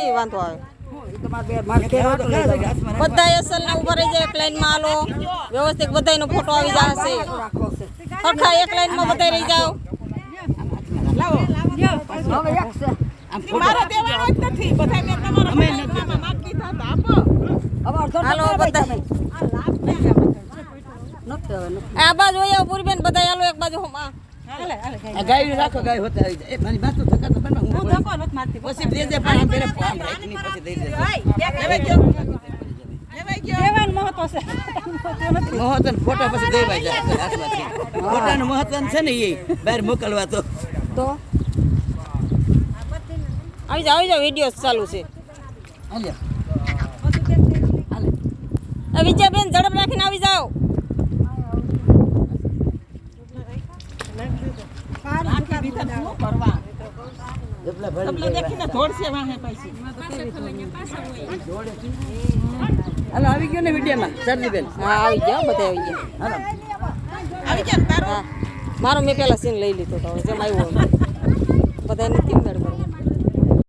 નહીં વાંધો આવે બધા અસલ ને ઉભા રહી જાય એક લાઈન માં હાલો વ્યવસ્થિત બધાનો ફોટો આવી જશે સરખા એક લાઈન માં બધા રહી જાવ મારા દેવાનો જ નથી બધા મેં તમારા નાખી દીધા આપો હાલો બધા આ બાજુ આવો પૂરીબેન બધા હાલો એક બાજુ ગાય રાખો ગાય હોતા આવી જાય મારી બાત તો ધક્કા તો બના હું ધક્કો નથી મારતી પછી દે દે પણ આમ પેરે ફોર્મ રાખીને પછી દઈ દે દેવાનું મહત્વ છે મહત્વ ફોટા પછી દેવાઈ જાય હાથમાંથી ફોટાનું મહત્વ છે ને એ બહાર મોકલવા તો આવી જાવ વિડિયો ચાલુ છે હાલે વિજયબેન ઝડપ રાખીને આવી જાવ નાખી દીધા શું કરવા એટલે ભરી એટલે દેખીને ધોડશે વાહે પૈસી હાલો આવી ગયો ને વિડિયોમાં સરજીબેન હા આવી ગયા બધા આવી ગયા હાલો આવી ગયા તારો મારો મેં પેલા સીન લઈ લીધો તો જેમ આવ્યો બધાને કેમ મેળ કરવું